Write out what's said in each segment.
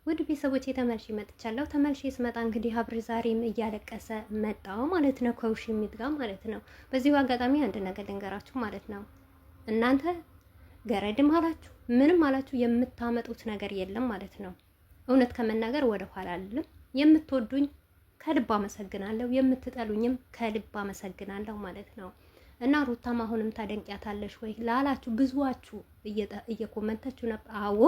ውድ ቤተሰቦች ተመልሼ መጥቻለሁ። ተመልሼ ስመጣ እንግዲህ አብርሽ ዛሬም እያለቀሰ መጣው ማለት ነው፣ ከውሽሚት ጋር ማለት ነው። በዚሁ አጋጣሚ አንድ ነገር ልንገራችሁ ማለት ነው። እናንተ ገረድም አላችሁ ምንም አላችሁ የምታመጡት ነገር የለም ማለት ነው። እውነት ከመናገር ወደ ኋላ አልልም። የምትወዱኝ ከልብ አመሰግናለሁ፣ የምትጠሉኝም ከልብ አመሰግናለሁ ማለት ነው። እና ሩታም አሁንም ታደንቂያታለሽ ወይ ላላችሁ ብዙዋችሁ እየኮመንታችሁ ነበር። አዎ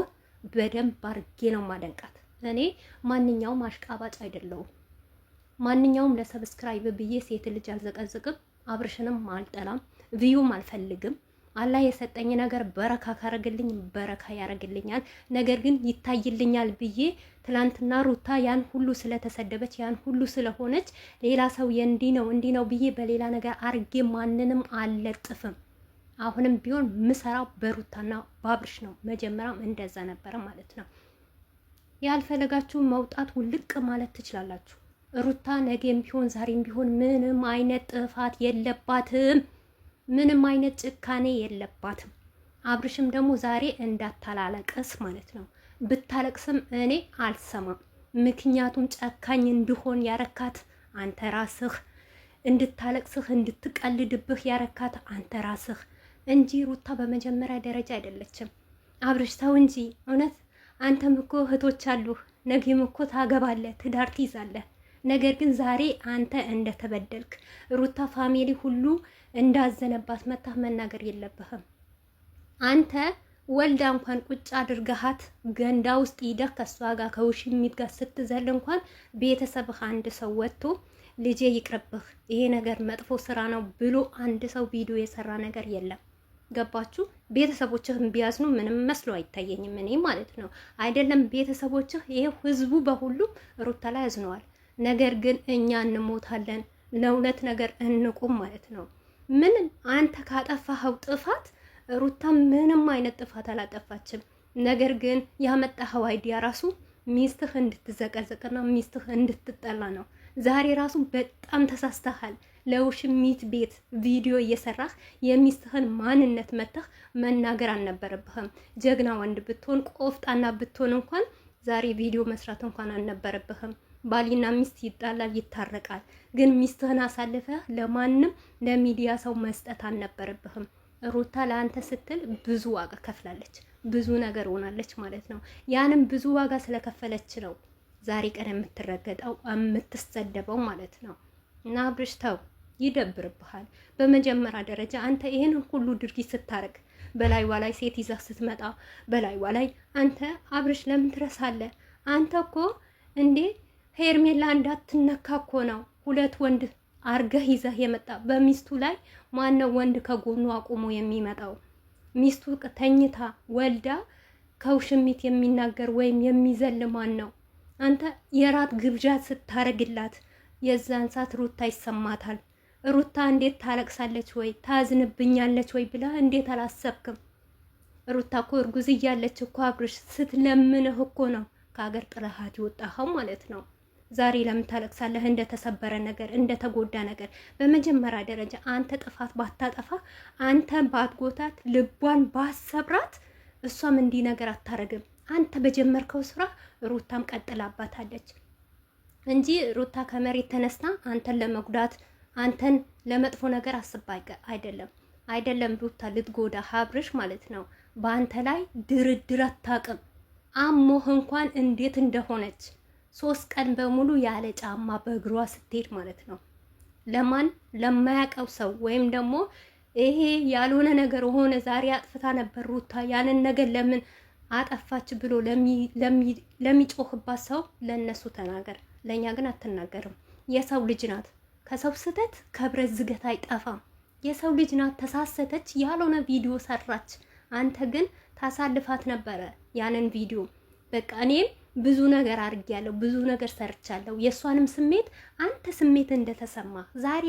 በደንብ አድርጌ ነው ማደንቃት። እኔ ማንኛውም አሽቃባጭ አይደለሁም። ማንኛውም ለሰብስክራይብ ብዬ ሴት ልጅ አልዘቀዝቅም። አብርሽንም አልጠላም፣ ቪዩም አልፈልግም። አላህ የሰጠኝ ነገር በረካ ካረግልኝ በረካ ያረግልኛል። ነገር ግን ይታይልኛል ብዬ ትላንትና ሩታ ያን ሁሉ ስለተሰደበች ያን ሁሉ ስለሆነች ሌላ ሰው እንዲህ ነው ብዬ በሌላ ነገር አርጌ ማንንም አልለጥፍም። አሁንም ቢሆን ምሰራው በሩታና ባብርሽ ነው። መጀመሪያም እንደዛ ነበረ ማለት ነው። ያልፈለጋችሁ መውጣት ውልቅ ማለት ትችላላችሁ። ሩታ ነገም ቢሆን ዛሬም ቢሆን ምንም አይነት ጥፋት የለባትም። ምንም አይነት ጭካኔ የለባትም። አብርሽም ደግሞ ዛሬ እንዳታላለቅስ ማለት ነው። ብታለቅስም እኔ አልሰማም። ምክንያቱም ጨካኝ እንድሆን ያረካት አንተ ራስህ፣ እንድታለቅስህ እንድትቀልድብህ ያረካት አንተ ራስህ እንጂ ሩታ በመጀመሪያ ደረጃ አይደለችም። አብርሽ ተው እንጂ እውነት። አንተም እኮ እህቶች አሉህ፣ ነገም እኮ ታገባለህ፣ ትዳር ትይዛለህ። ነገር ግን ዛሬ አንተ እንደተበደልክ ሩታ ፋሚሊ ሁሉ እንዳዘነባት መታህ መናገር የለብህም። አንተ ወልዳ እንኳን ቁጭ አድርገሃት ገንዳ ውስጥ ሂደህ ከሷ ጋር ከውሽሚት ጋር ስትዘል እንኳን ቤተሰብህ አንድ ሰው ወጥቶ ልጄ ይቅርብህ፣ ይሄ ነገር መጥፎ ስራ ነው ብሎ አንድ ሰው ቪዲዮ የሰራ ነገር የለም። ገባችሁ? ቤተሰቦችህን ቢያዝኑ ምንም መስሎ አይታየኝም እኔ ማለት ነው። አይደለም ቤተሰቦችህ፣ ይሄ ህዝቡ በሁሉም ሩታ ላይ ያዝነዋል። ነገር ግን እኛ እንሞታለን፣ ለእውነት ነገር እንቁም ማለት ነው። ምን አንተ ካጠፋኸው ጥፋት ሩታ ምንም አይነት ጥፋት አላጠፋችም። ነገር ግን ያመጣኸው አይዲያ ራሱ ሚስትህ እንድትዘቀዘቅና ሚስትህ እንድትጠላ ነው። ዛሬ ራሱ በጣም ተሳስተሃል። ለውሽሚት ቤት ቪዲዮ እየሰራህ የሚስትህን ማንነት መተህ መናገር አልነበረብህም። ጀግና ወንድ ብትሆን ቆፍጣና ብትሆን እንኳን ዛሬ ቪዲዮ መስራት እንኳን አልነበረብህም። ባሊና ሚስት ይጣላል፣ ይታረቃል። ግን ሚስትህን አሳልፈህ ለማንም ለሚዲያ ሰው መስጠት አልነበረብህም። ሩታ ለአንተ ስትል ብዙ ዋጋ ከፍላለች፣ ብዙ ነገር ሆናለች ማለት ነው። ያንም ብዙ ዋጋ ስለከፈለች ነው ዛሬ ቀን የምትረገጠው የምትሰደበው ማለት ነው። እና አብርሽ ተው፣ ይደብርብሃል። በመጀመሪያ ደረጃ አንተ ይሄንን ሁሉ ድርጊት ስታረግ በላይዋ ላይ ሴት ይዛ ስትመጣ በላይዋ ላይ አንተ አብርሽ ለምን ትረሳለህ? አንተ እኮ እንዴ ሄርሜላ እንዳትነካ እኮ ነው ሁለት ወንድ አርገህ ይዘህ የመጣ። በሚስቱ ላይ ማነው ወንድ ከጎኑ አቁሞ የሚመጣው? ሚስቱ ተኝታ ወልዳ ከውሽሚት የሚናገር ወይም የሚዘል ማን ነው? አንተ የራት ግብዣ ስታረግላት የዛን ሰዓት ሩታ ይሰማታል። ሩታ እንዴት ታለቅሳለች ወይ ታዝንብኛለች ወይ ብላ እንዴት አላሰብክም? ሩታ እኮ እርጉዝ እያለች እኮ አብርሽ ስትለምንህ እኮ ነው ከሀገር ጥለሃት ይወጣኸው ማለት ነው። ዛሬ ለምን ታለቅሳለህ? እንደተሰበረ ነገር እንደተጎዳ ነገር። በመጀመሪያ ደረጃ አንተ ጥፋት ባታጠፋ አንተ ባትጎታት ልቧን ባሰብራት እሷም እንዲህ ነገር አታረግም። አንተ በጀመርከው ስራ ሩታም ቀጥላባታለች እንጂ ሩታ ከመሬት ተነስታ አንተን ለመጉዳት አንተን ለመጥፎ ነገር አስባ አይደለም ሩታ ልትጎዳ አብርሽ ማለት ነው። በአንተ ላይ ድርድር አታውቅም። አሞህ እንኳን እንዴት እንደሆነች 3 ቀን በሙሉ ያለ ጫማ በእግሯ ስትሄድ ማለት ነው። ለማን ለማያውቀው ሰው ወይም ደግሞ ይሄ ያልሆነ ነገር ሆነ ዛሬ አጥፍታ ነበር ሩታ ያንን ነገር ለምን አጠፋች ብሎ ለሚጮህባት ሰው ለነሱ ተናገር። ለኛ ግን አትናገርም። የሰው ልጅ ናት። ከሰው ስተት ከብረት ዝገት አይጠፋም። የሰው ልጅ ናት። ተሳሰተች፣ ያልሆነ ቪዲዮ ሰራች። አንተ ግን ታሳልፋት ነበረ ያንን ቪዲዮ። በቃ እኔም ብዙ ነገር አድርጌያለሁ፣ ብዙ ነገር ሰርቻለሁ። የእሷንም ስሜት አንተ ስሜት እንደተሰማ ዛሬ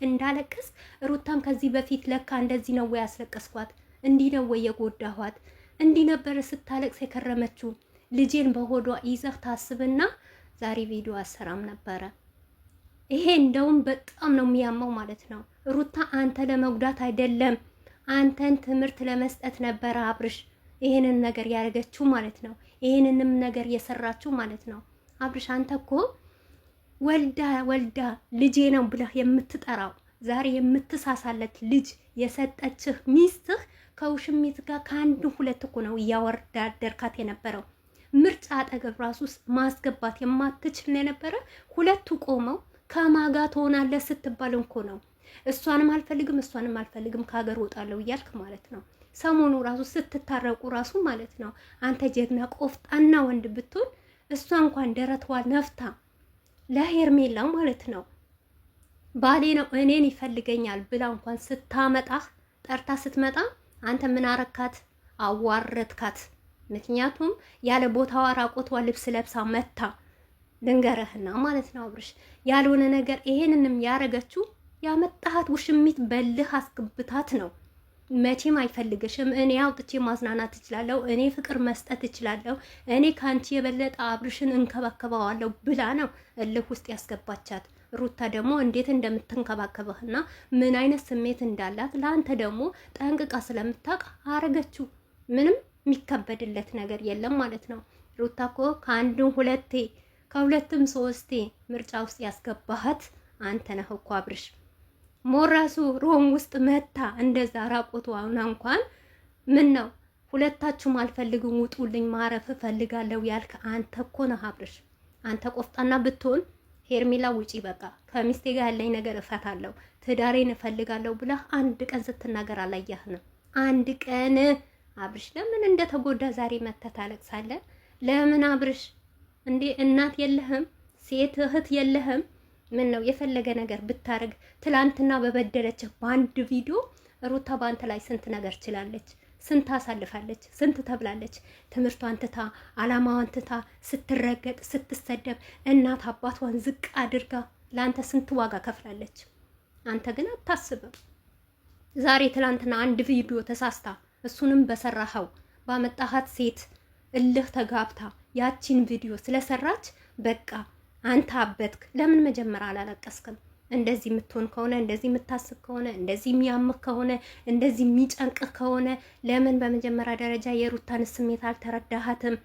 እንዳለቅስ ሩታም ከዚህ በፊት ለካ እንደዚህ ነው ወይ ያስለቀስኳት፣ እንዲህ ነው ወይ የጎዳኋት፣ እንዲህ ነበር ስታለቅስ የከረመችው። ልጄን በሆዷ ይዘህ ታስብና ዛሬ ቪዲዮ አሰራም ነበረ። ይሄ እንደውም በጣም ነው የሚያመው ማለት ነው። ሩታ አንተ ለመጉዳት አይደለም፣ አንተን ትምህርት ለመስጠት ነበረ አብርሽ ይሄንን ነገር ያደረገችው ማለት ነው። ይሄንንም ነገር የሰራችሁ ማለት ነው። አብርሽ አንተ እኮ ወልዳ ልጄ ነው ብለህ የምትጠራው ዛሬ የምትሳሳለት ልጅ የሰጠችህ ሚስትህ ከውሽሚት ጋር ከአንድ ሁለት እኮ ነው እያወዳደርካት የነበረው። ምርጫ አጠገብ ራሱ ማስገባት የማትችል ነው የነበረ። ሁለቱ ቆመው ከማጋ ትሆናለህ ስትባል እኮ ነው እሷንም አልፈልግም ከሀገር ወጣለሁ እያልክ ማለት ነው። ሰሞኑ ራሱ ስትታረቁ ራሱ ማለት ነው አንተ ጀግና ቆፍጣና ወንድ ብትሆን እሷ እንኳን ደረቷ ነፍታ ለሄርሜላ ማለት ነው ባሌ ነው እኔን ይፈልገኛል ብላ እንኳን ስታመጣህ ጠርታ ስትመጣ አንተ ምን አረካት? አዋረድካት። ምክንያቱም ያለ ቦታዋ ራቆቷ ልብስ ለብሳ መታ ድንገረህና ማለት ነው አብርሽ ያልሆነ ነገር ይሄንንም ያረገችው ያመጣሃት ውሽሚት በልህ አስገብታት ነው። መቼም አይፈልግሽም። እኔ አውጥቼ ማዝናናት እችላለሁ፣ እኔ ፍቅር መስጠት እችላለሁ፣ እኔ ካንቺ የበለጠ አብርሽን እንከባከባዋለሁ ብላ ነው እልህ ውስጥ ያስገባቻት። ሩታ ደግሞ እንዴት እንደምትንከባከበህና ምን አይነት ስሜት እንዳላት ለአንተ ደግሞ ጠንቅቃ ስለምታውቅ አረገችው። ምንም የሚከበድለት ነገር የለም ማለት ነው። ሩታ እኮ ከአንድም ሁለቴ ከሁለትም ሶስቴ ምርጫ ውስጥ ያስገባሃት አንተ ነህ እኮ አብርሽ። ሞራሱ ሮም ውስጥ መታ እንደዛ ራቆቷና እንኳን ምን ነው ሁለታችሁም አልፈልግም ውጡልኝ ማረፍ እፈልጋለሁ ያልክ አንተ እኮ ነህ አብርሽ። አንተ ቆፍጣና ብትሆን ሄርሜላ ውጪ በቃ ከሚስቴ ጋር ያለኝ ነገር እፈታለሁ ትዳሬን እፈልጋለሁ ብላ አንድ ቀን ስትናገር አላየህንም? አንድ ቀን አብርሽ ለምን እንደተጎዳ ዛሬ መተህ ታለቅሳለህ? ለምን አብርሽ እንዴ እናት የለህም? ሴት እህት የለህም? ምን ነው የፈለገ ነገር ብታረግ ትላንትና በበደለችህ በአንድ ቪዲዮ ሩታ ባንተ ላይ ስንት ነገር ችላለች፣ ስንት አሳልፋለች፣ ስንት ተብላለች። ትምህርቷን ትታ አላማዋን ትታ ስትረገጥ ስትሰደብ እናት አባቷን ዝቅ አድርጋ ለአንተ ስንት ዋጋ ከፍላለች። አንተ ግን አታስብም። ዛሬ ትላንትና አንድ ቪዲዮ ተሳስታ እሱንም በሰራኸው ባመጣሃት ሴት እልህ ተጋብታ ያቺን ቪዲዮ ስለሰራች በቃ አንተ አበትክ። ለምን መጀመሪያ አላለቀስክም? እንደዚህ የምትሆን ከሆነ እንደዚህ የምታስብ ከሆነ እንደዚህ የሚያምህ ከሆነ እንደዚህ የሚጨንቅህ ከሆነ ለምን በመጀመሪያ ደረጃ የሩታን ስሜት አልተረዳሃትም?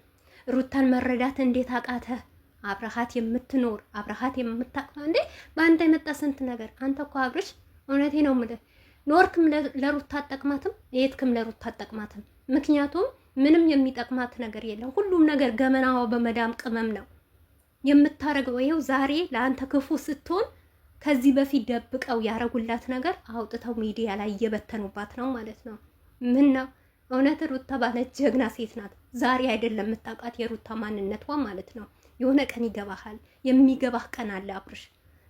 ሩታን መረዳት እንዴት አቃተህ? አብረሃት የምትኖር አብረሃት የምታቅፋ እንዴ በአንተ የመጣ ስንት ነገር። አንተ እኮ አብርሽ እውነቴ ነው የምልህ ኖርክም ለሩታ አጠቅማትም የትክም ለሩታ አጠቅማትም። ምክንያቱም ምንም የሚጠቅማት ነገር የለም። ሁሉም ነገር ገመናዋ በመዳም ቅመም ነው የምታረገው። ይኸው ዛሬ ለአንተ ክፉ ስትሆን ከዚህ በፊት ደብቀው ያረጉላት ነገር አውጥተው ሚዲያ ላይ እየበተኑባት ነው ማለት ነው። ምን ነው እውነት ሩታ ባለች ጀግና ሴት ናት። ዛሬ አይደለም የምታውቃት የሩታ ማንነቷ ማለት ነው። የሆነ ቀን ይገባሃል። የሚገባህ ቀን አለ አብርሽ።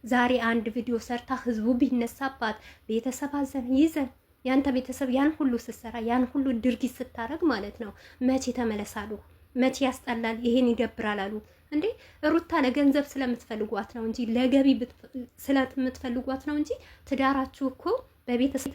ዛሬ አንድ ቪዲዮ ሰርታ ህዝቡ ቢነሳባት ቤተሰብ አዘን ይዘን ያንተ ቤተሰብ ያን ሁሉ ስትሰራ ያን ሁሉ ድርጊት ስታረግ ማለት ነው መቼ ተመለሳሉ? መቼ ያስጠላል? ይሄን ይደብራል አሉ እንዴ? ሩታ ለገንዘብ ስለምትፈልጓት ነው እንጂ ለገቢ ስለምትፈልጓት ነው እንጂ ትዳራችሁ እኮ በቤተሰብ